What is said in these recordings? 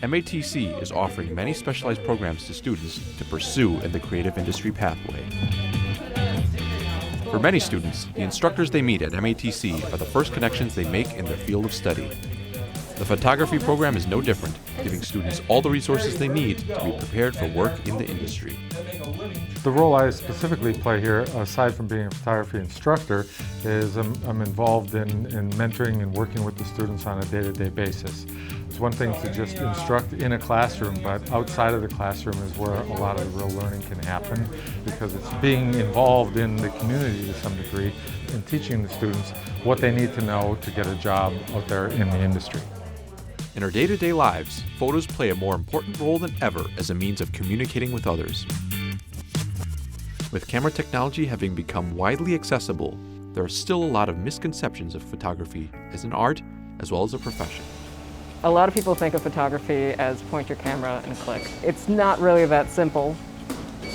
MATC is offering many specialized programs to students to pursue in the creative industry pathway. For many students, the instructors they meet at MATC are the first connections they make in their field of study. The photography program is no different, giving students all the resources they need to be prepared for work in the industry. The role I specifically play here, aside from being a photography instructor, is I'm involved in mentoring and working with the students on a day-to-day basis. It's one thing to just instruct in a classroom, but outside of the classroom is where a lot of the real learning can happen, because it's being involved in the community to some degree and teaching the students what they need to know to get a job out there in the industry. In our day-to-day lives, photos play a more important role than ever as a means of communicating with others. With camera technology having become widely accessible, there are still a lot of misconceptions of photography as an art as well as a profession. A lot of people think of photography as point your camera and click. It's not really that simple.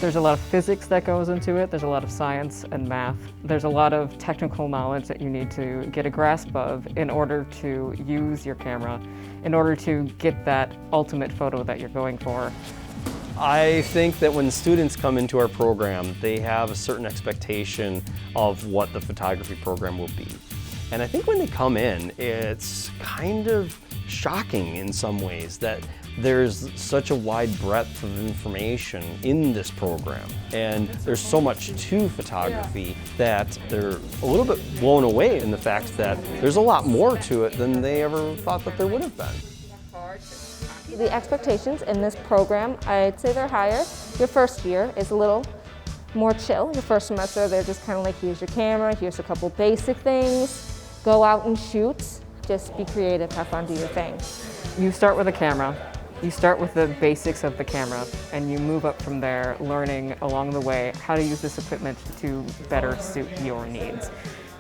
There's a lot of physics that goes into it. There's a lot of science and math. There's a lot of technical knowledge that you need to get a grasp of in order to use your camera, in order to get that ultimate photo that you're going for. I think that when students come into our program, they have a certain expectation of what the photography program will be. And I think when they come in, it's kind of shocking in some ways that there's such a wide breadth of information in this program. And there's so much to photography that they're a little bit blown away in the fact that there's a lot more to it than they ever thought that there would have been. The expectations in this program, I'd say they're higher. Your first year is a little more chill. Your first semester, they're just kind of like, here's your camera, here's a couple basic things, go out and shoot, just be creative, have fun, do your thing. You start with a camera, you start with the basics of the camera, and you move up from there, learning along the way how to use this equipment to better suit your needs.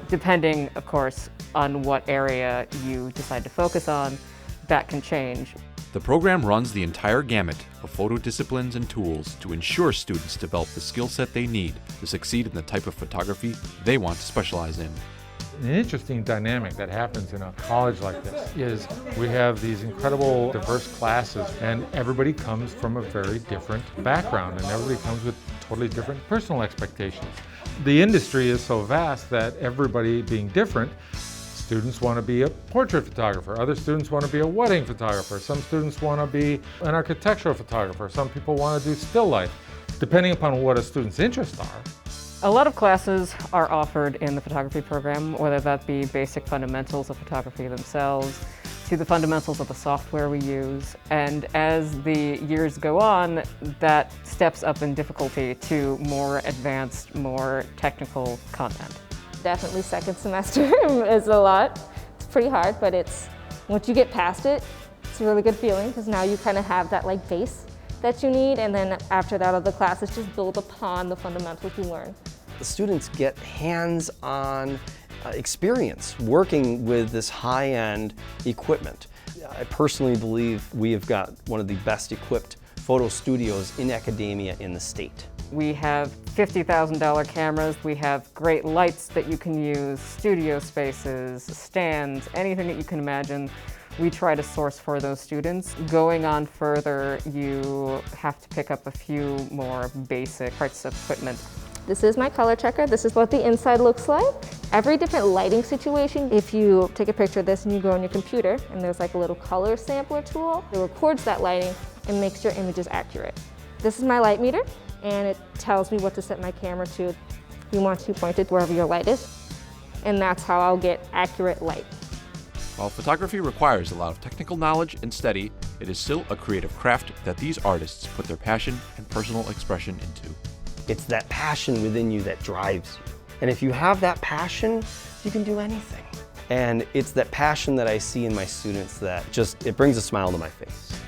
Depending, of course, on what area you decide to focus on, that can change. The program runs the entire gamut of photo disciplines and tools to ensure students develop the skill set they need to succeed in the type of photography they want to specialize in. An interesting dynamic that happens in a college like this is we have these incredible diverse classes, and everybody comes from a very different background, and everybody comes with totally different personal expectations. The industry is so vast that everybody being different, students want to be a portrait photographer, other students want to be a wedding photographer, some students want to be an architectural photographer, some people want to do still life, depending upon what a student's interests are. A lot of classes are offered in the photography program, whether that be basic fundamentals of photography themselves, to the fundamentals of the software we use. And as the years go on, that steps up in difficulty to more advanced, more technical content. Definitely second semester is a lot. It's pretty hard, but once you get past it, it's a really good feeling because now you kind of have that like base that you need, and then after that other classes just build upon the fundamentals you learn. The students get hands-on experience working with this high-end equipment. I personally believe we have got one of the best equipped photo studios in academia in the state. We have $50,000 cameras, we have great lights that you can use, studio spaces, stands, anything that you can imagine. We try to source for those students. Going on further, you have to pick up a few more basic parts of equipment. This is my color checker. This is what the inside looks like. Every different lighting situation, if you take a picture of this and you go on your computer and there's like a little color sampler tool, it records that lighting and makes your images accurate. This is my light meter, and it tells me what to set my camera to. You want to point it wherever your light is, and that's how I'll get accurate light. While photography requires a lot of technical knowledge and study, it is still a creative craft that these artists put their passion and personal expression into. It's that passion within you that drives you. And if you have that passion, you can do anything. And it's that passion that I see in my students that it brings a smile to my face.